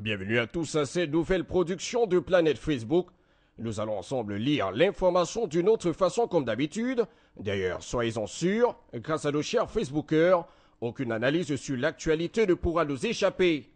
Bienvenue à tous à cette nouvelle production de Planète Facebook. Nous allons ensemble lire l'information d'une autre façon comme d'habitude. D'ailleurs, soyez-en sûrs, grâce à nos chers Facebookers, aucune analyse sur l'actualité ne pourra nous échapper.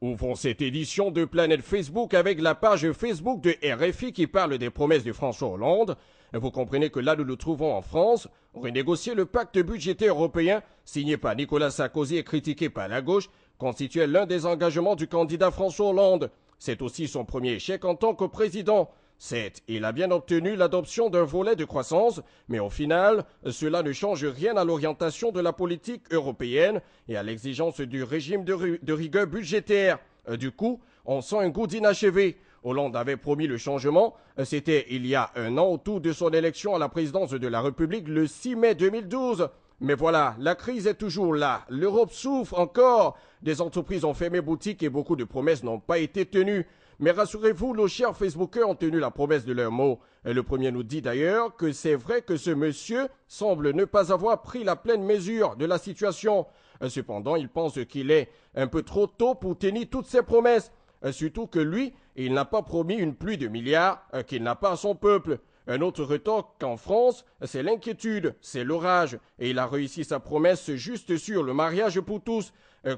Ouvrons cette édition de Planète Facebook avec la page Facebook de RFI qui parle des promesses de François Hollande. Vous comprenez que là nous nous trouvons en France, renégocier le pacte budgétaire européen signé par Nicolas Sarkozy et critiqué par la gauche constituait l'un des engagements du candidat François Hollande. C'est aussi son premier échec en tant que président. Certes, il a bien obtenu l'adoption d'un volet de croissance, mais au final, cela ne change rien à l'orientation de la politique européenne et à l'exigence du régime de rigueur budgétaire. Du coup, on sent un goût d'inachevé. Hollande avait promis le changement, c'était il y a un an autour de son élection à la présidence de la République le 6 mai 2012. Mais voilà, la crise est toujours là, l'Europe souffre encore, des entreprises ont fermé boutique et beaucoup de promesses n'ont pas été tenues. Mais rassurez-vous, nos chers Facebookers ont tenu la promesse de leur mot. Le premier nous dit d'ailleurs que c'est vrai que ce monsieur semble ne pas avoir pris la pleine mesure de la situation. Cependant, il pense qu'il est un peu trop tôt pour tenir toutes ses promesses. Surtout que lui, il n'a pas promis une pluie de milliards qu'il n'a pas à son peuple. Un autre retort qu'en France, c'est l'inquiétude, c'est l'orage. Et il a réussi sa promesse juste sur le mariage pour tous.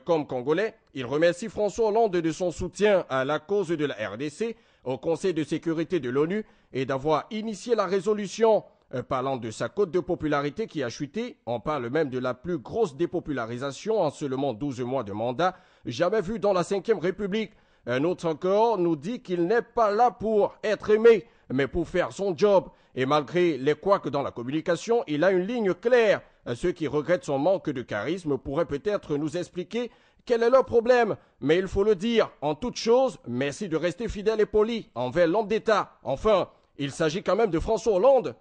Comme Congolais, il remercie François Hollande de son soutien à la cause de la RDC, au Conseil de sécurité de l'ONU, et d'avoir initié la résolution. Parlant de sa cote de popularité qui a chuté, on parle même de la plus grosse dépopularisation en seulement 12 mois de mandat, jamais vue dans la Ve République. Un autre encore nous dit qu'il n'est pas là pour être aimé, mais pour faire son job. Et malgré les couacs dans la communication, il a une ligne claire. Ceux qui regrettent son manque de charisme pourraient peut-être nous expliquer quel est leur problème. Mais il faut le dire, en toute chose, merci de rester fidèle et poli envers l'homme d'État. Enfin, il s'agit quand même de François Hollande.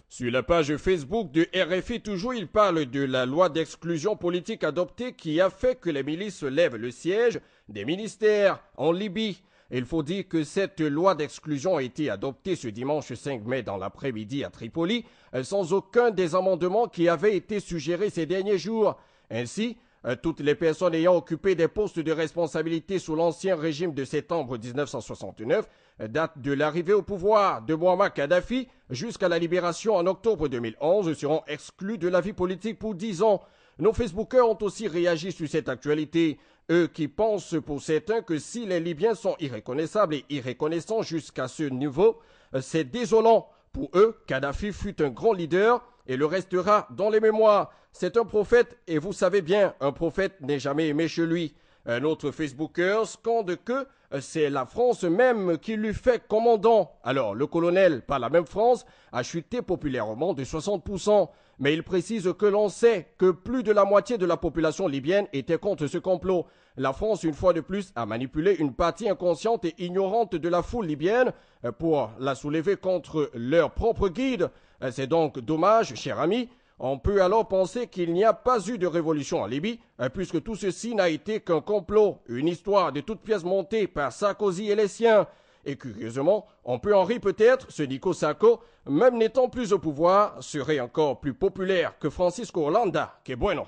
Sur la page Facebook de RFI, toujours, il parle de la loi d'exclusion politique adoptée qui a fait que les milices lèvent le siège des ministères en Libye. Il faut dire que cette loi d'exclusion a été adoptée ce dimanche 5 mai dans l'après-midi à Tripoli, sans aucun des amendements qui avaient été suggérés ces derniers jours. Ainsi, toutes les personnes ayant occupé des postes de responsabilité sous l'ancien régime de septembre 1969, date de l'arrivée au pouvoir de Muammar Kadhafi jusqu'à la libération en octobre 2011, seront exclus de la vie politique pour 10 ans. Nos Facebookers ont aussi réagi sur cette actualité. Eux qui pensent pour certains que si les Libyens sont irreconnaissables et irreconnaissants jusqu'à ce niveau, c'est désolant. Pour eux, Kadhafi fut un grand leader et le restera dans les mémoires. C'est un prophète et vous savez bien, un prophète n'est jamais aimé chez lui. Un autre Facebooker scande que c'est la France même qui lui fait commandant. Alors, le colonel, par la même France, a chuté populairement de 60%. Mais il précise que l'on sait que plus de la moitié de la population libyenne était contre ce complot. La France, une fois de plus, a manipulé une partie inconsciente et ignorante de la foule libyenne pour la soulever contre leur propre guide. C'est donc dommage, cher ami. On peut alors penser qu'il n'y a pas eu de révolution en Libye, puisque tout ceci n'a été qu'un complot, une histoire de toutes pièces montée par Sarkozy et les siens. Et curieusement, on peut en rire peut-être, ce Nico Sarko, même n'étant plus au pouvoir, serait encore plus populaire que Francisco Hollande. Que bueno.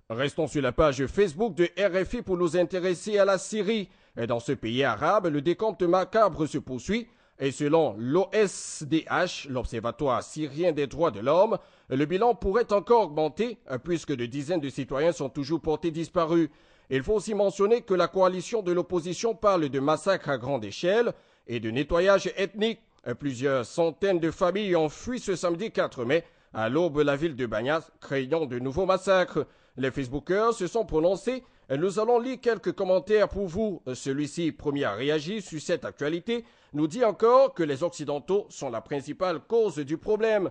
Restons sur la page Facebook de RFI pour nous intéresser à la Syrie. Et dans ce pays arabe, le décompte macabre se poursuit. Et selon l'OSDH, l'Observatoire syrien des droits de l'homme, le bilan pourrait encore augmenter puisque de dizaines de citoyens sont toujours portés disparus. Il faut aussi mentionner que la coalition de l'opposition parle de massacres à grande échelle et de nettoyage ethnique. Plusieurs centaines de familles ont fui ce samedi 4 mai à l'aube la ville de Banyas, craignant de nouveaux massacres. Les Facebookers se sont prononcés. Nous allons lire quelques commentaires pour vous. Celui-ci, premier à réagir sur cette actualité, nous dit encore que les Occidentaux sont la principale cause du problème.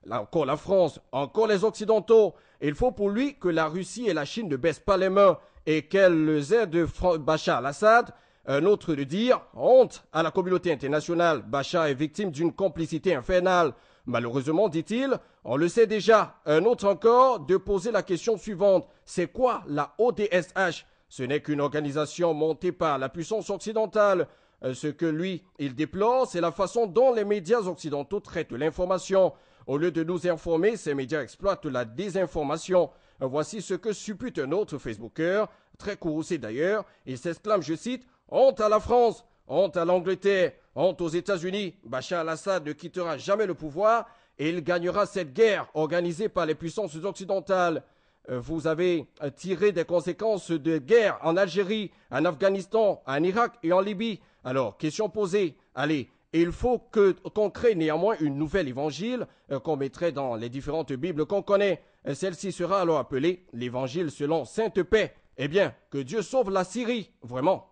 Là encore la France, encore les Occidentaux. Il faut pour lui que la Russie et la Chine ne baissent pas les mains et qu'elles aident Bachar al-Assad. Un autre de dire « Honte à la communauté internationale, Bachar est victime d'une complicité infernale ». Malheureusement, dit-il, on le sait déjà. Un autre encore de poser la question suivante. C'est quoi la ODSH? Ce n'est qu'une organisation montée par la puissance occidentale. Ce que lui, il déplore, c'est la façon dont les médias occidentaux traitent l'information. Au lieu de nous informer, ces médias exploitent la désinformation. Voici ce que suppute un autre Facebooker, très courroucé d'ailleurs. Il s'exclame, je cite, « Honte à la France, honte à l'Angleterre, honte aux États-Unis. Bachar al-Assad ne quittera jamais le pouvoir et il gagnera cette guerre organisée par les puissances occidentales. » Vous avez tiré des conséquences de guerre en Algérie, en Afghanistan, en Irak et en Libye. Alors, question posée, allez, il faut qu'on crée néanmoins une nouvelle évangile qu'on mettrait dans les différentes Bibles qu'on connaît. Celle-ci sera alors appelée l'évangile selon Sainte Paix. Eh bien, que Dieu sauve la Syrie, vraiment.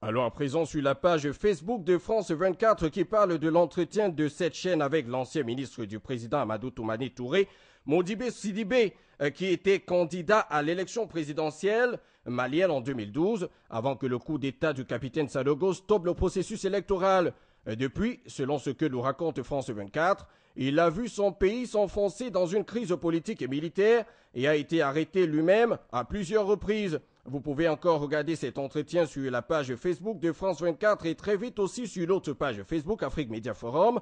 Alors à présent sur la page Facebook de France 24 qui parle de l'entretien de cette chaîne avec l'ancien ministre du président Amadou Toumani Touré, Modibo Sidibé, qui était candidat à l'élection présidentielle malienne en 2012, avant que le coup d'État du capitaine Sanogo stoppe le processus électoral. Depuis, selon ce que nous raconte France 24, il a vu son pays s'enfoncer dans une crise politique et militaire et a été arrêté lui-même à plusieurs reprises. Vous pouvez encore regarder cet entretien sur la page Facebook de France 24 et très vite aussi sur l'autre page Facebook Afrique Media Forum.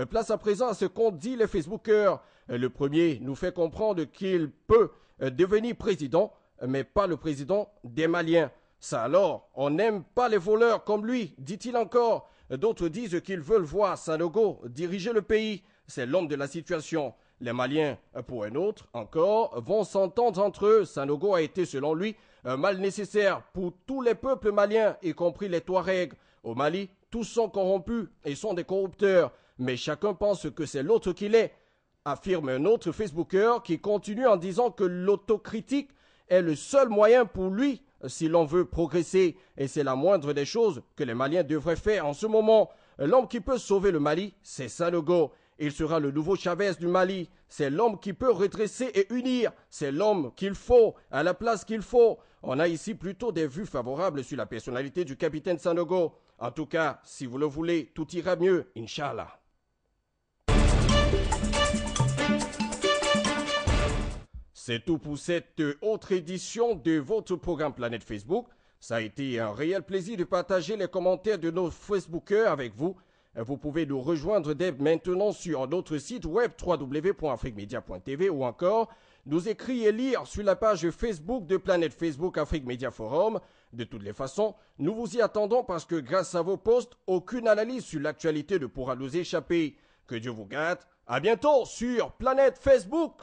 Place à présent à ce qu'ont dit les Facebookers. Le premier nous fait comprendre qu'il peut devenir président, mais pas le président des Maliens. Ça alors, on n'aime pas les voleurs comme lui, dit-il encore. D'autres disent qu'ils veulent voir Sanogo diriger le pays. C'est l'homme de la situation. Les Maliens, pour un autre encore, vont s'entendre entre eux. Sanogo a été, selon lui, un mal nécessaire pour tous les peuples maliens, y compris les Touaregs. Au Mali, tous sont corrompus et sont des corrupteurs. Mais chacun pense que c'est l'autre qui l'est, affirme un autre Facebooker qui continue en disant que l'autocritique est le seul moyen pour lui si l'on veut progresser. Et c'est la moindre des choses que les Maliens devraient faire en ce moment. L'homme qui peut sauver le Mali, c'est Sanogo. Il sera le nouveau Chavez du Mali. C'est l'homme qui peut redresser et unir. C'est l'homme qu'il faut, à la place qu'il faut. On a ici plutôt des vues favorables sur la personnalité du capitaine Sanogo. En tout cas, si vous le voulez, tout ira mieux, Inch'Allah. C'est tout pour cette autre édition de votre programme Planète Facebook. Ça a été un réel plaisir de partager les commentaires de nos Facebookers avec vous. Vous pouvez nous rejoindre dès maintenant sur notre site web www.afriquemedia.tv ou encore nous écrire et lire sur la page Facebook de Planète Facebook Afrique Media Forum. De toutes les façons, nous vous y attendons parce que grâce à vos posts, aucune analyse sur l'actualité ne pourra nous échapper. Que Dieu vous garde. À bientôt sur Planète Facebook.